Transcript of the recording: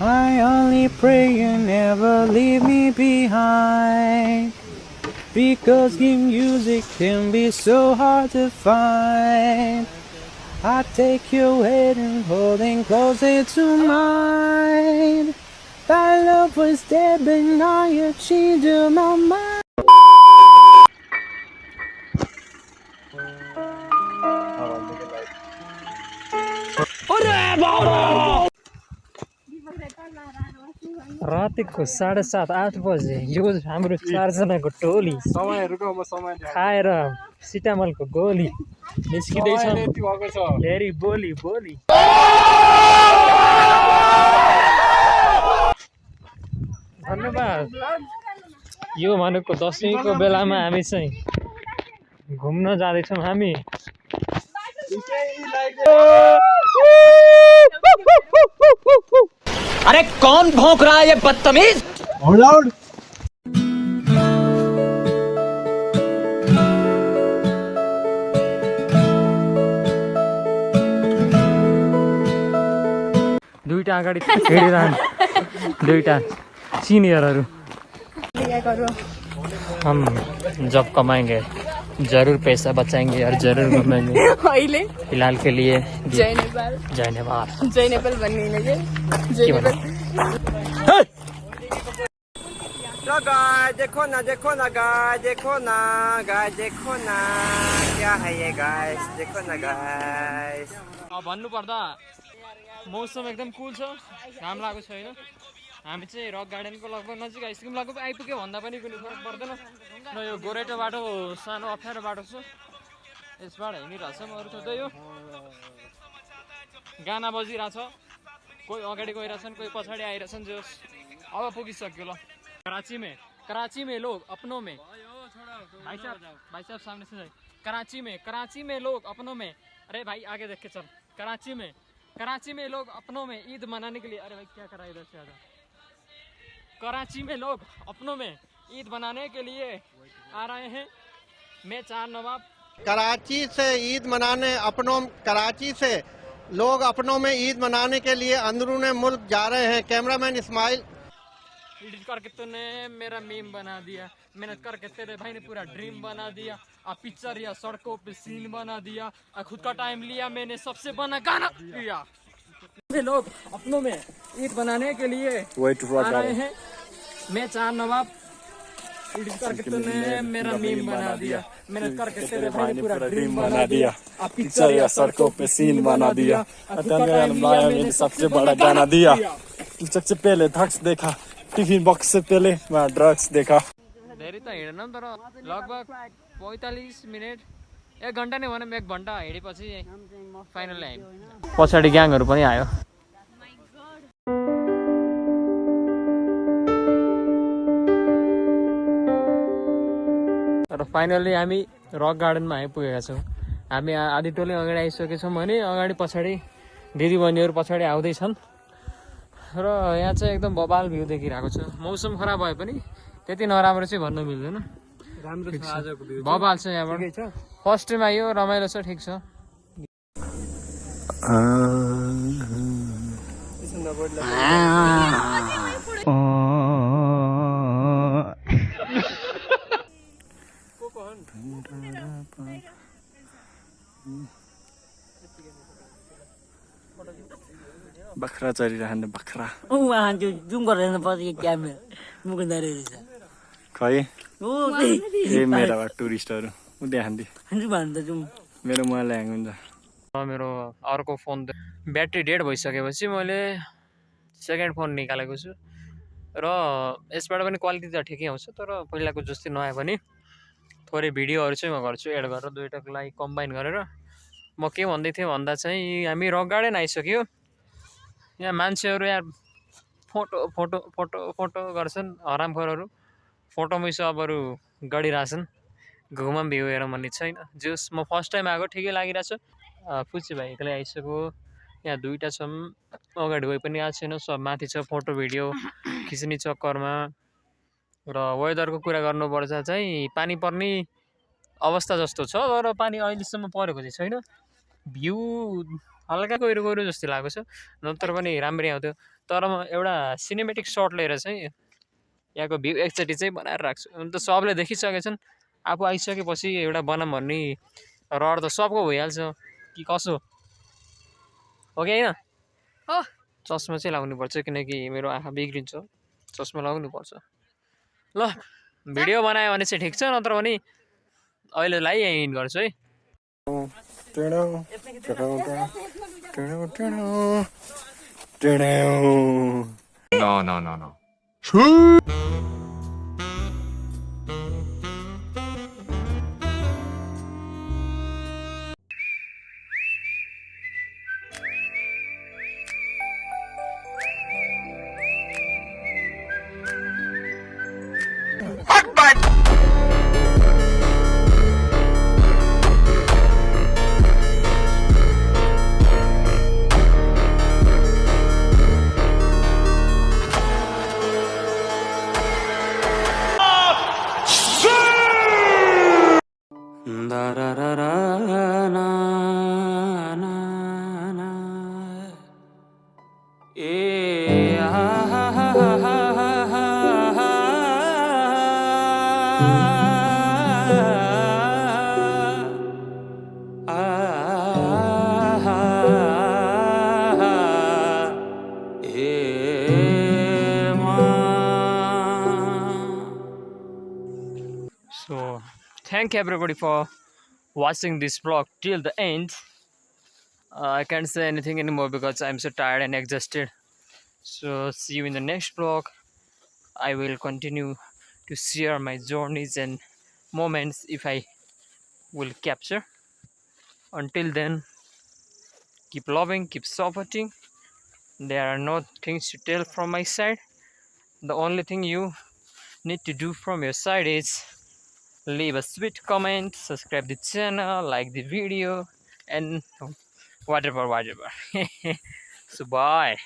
I only pray you never leave me behind, because good music can be so hard to find. I take your hand and holding closer to mine. That love was dead, but now you changed my mind. रातिको 7:30-8 बजे यो हाम्रो 4 जनाको टोली खाएर सिटामलको गोली निस्किँदैछ। धेरै बोली बोली धन्यवाद। यो भनेको दशैंको बेलामा हामी चाहिँ घुम्न जाँदैछौँ हामी। अरे कौन भौंक रहा है ये बदतमीज? दुईटा अगाडि हिँडिरहन् दुईटा सिनियरहरू। हम जब कमाएंगे जरूर पैसा बचाएंगे और जरूर घूमेंगे। फिलहाल के लिए जय नेपाल। जय नेपाल। जय नेपाल भन्ने जय नेपाल। गाइस देखो ना गाइस, देखो ना गाइस, देखो ना क्या है ये गाइस, देखो ना गाइस। अब भन्नु पर्दा मौसम एकदम कुल छ, घाम लागेको छैन। हामी चाहिँ रक गार्डनको लगभग नजिक आइसक्यौँ। लगभग आइपुग्यो भन्दा पनि कुनै फरक पर्दैन र यो गोरेटो बाटो सानो अप्ठ्यारो बाटो छ, यसबाट हिँडिरहेछौँ। अरू त यो गाना बजिरहेछ, कोही अगाडि गइरहेछन्, कोही पछाडि आइरहेछन्। जो अब पुगिसक्यो। ल कराची में लोग अपनों में, भाई साहब सामने से जाए। कराची में लोग अपनों में, अरे भाई आगे देख के चल। कराची में लोग अपनों में ईद मनाने के लिए, अरे भाई क्या करा इधर से आजा। कराची में लोग अपनों में ईद मनाने के लिए आ रहे हैं। मैं 4 नवाब। कराची से ईद मनाने कराची से लोग अपनों में ईद मनाने के लिए अंदरून मुल्क जा रहे हैं। कैमरामैन इस्माइल। एडिट करके तूने मेरा मीम बना दिया, मेहनत करके तेरे भाई ने पूरा ड्रीम बना दिया। अब पिक्चर या सड़कों पे सीन बना दिया। खुद का टाइम लिया मैंने, सबसे बना गाना दिया। लोग अपनों में ईद बनाने के लिए आ रहे हैं। मैं 4 नवाब। एडिट करके तूने मेरा मीम बना दिया, मेहनत करके तेरे भाई ने पूरा ड्रीम बना दिया। अब पिक्चर या सड़कों पे सीन बना दिया। मैंने सबसे बड़ा गाना दिया। सबसे पहले ड्रग्स देखा, टिफिन बक्स से पहले वहाँ ड्रग्स देखा। धेरै त हिँडेन तर लगभग 45 मिनट 1 घन्टा नै भनौँ। 1 घन्टा हिँडेपछि फाइनल आयौँ। पछाडि ग्याङहरू पनि आयो। र फाइनली हामी रक गार्डनमा आइपुगेका छौँ। हामी आधी टोली अगाडि आइसकेछौँ भने अगाडि पछाडि दिदीबहिनीहरू पछाडि आउँदैछन्। र यहाँ चाहिँ एकदम बबाल भ्यू देखिरहेको छ। मौसम खराब भए पनि त्यति नराम्रो चाहिँ भन्नु मिल्दैन, राम्रो छ आजको भ्यू। बबाल छ यहाँबाट। फर्स्ट टाइम आयो, रमाइलो छ, ठिक छ। बाख्रा चरिरहने बाख्रा वहाँ जो जुम गरेर पछि क्यामेरा मुकुन्दारे रहेछ खै हो ए मेरा टुरिस्टहरु उद्याहान्दी हुन्छ भन्छ जुम मेरो मोबाइल ह्याङ हुन्छ। मेरो अर्को फोन ब्याट्री डेड भइसकेपछि मैले सेकेन्ड फोन निकालेको छु र यसबाट पनि क्वालिटी त ठिकै आउँछ, तर पहिलाको जस्तै नआए पनि थोरै भिडियोहरू चाहिँ म गर्छु एड गरेर, दुईटाको लागि कम्बाइन गरेर। म के भन्दै थिएँ भन्दा चाहिँ हामी रक गार्डन आइसक्यो। यहाँ मान्छेहरू यहाँ फोटो फोटो फोटो फोटो गर्छन्, हरामखोरहरू फोटोमै सबहरू गरिरहेछन्। घुमम भ्यू हेरौँ भन्ने छैन। जस म फर्स्ट टाइम आएको, ठिकै लागिरहेछ। पुची भाइ एक्लै आइसक्यो। यहाँ दुईटा छौँ, अगाडि गइ पनि आएको छैन, सब माथि छ फोटो भिडियो खिच्ने चक्करमा। र वेदरको कुरा गर्नुपर्छ चाहिँ पानी पर्ने अवस्था जस्तो छ, तर पानी अहिलेसम्म परेको चाहिँ छैन। भ्यू हल्का गहिरो गहिरो जस्तो लागेको छ नत्र पनि राम्रै आउँथ्यो तर म एउटा सिनेमेटिक सर्ट लिएर चाहिँ यहाँको भ्यू एकचोटि चाहिँ बनाएर राख्छु हुन त सबले देखिसकेछन् आफू आइसकेपछि एउटा बनाऊँ भन्ने रहर त सबको भइहाल्छ कि कसो हो कि होइन हो चस्मा चाहिँ लगाउनुपर्छ किनकि मेरो आँखा बिग्रिन्छ चस्मा लगाउनुपर्छ ल भिडियो बनायो भने चाहिँ ठिक छ नत्र भने अहिलेलाई यहीँ इन गर्छु है No, no, no, no. So, thank everybody for watching this vlog till the end. I can't say anything anymore because I'm so tired and exhausted. So, see you in the next vlog. I will continue to share my journeys and moments if I will capture. Until then, keep loving, keep supporting. There are no things to tell from my side. The only thing you need to do from your side is leave a sweet comment, subscribe the channel, like the video, and whatever. So bye.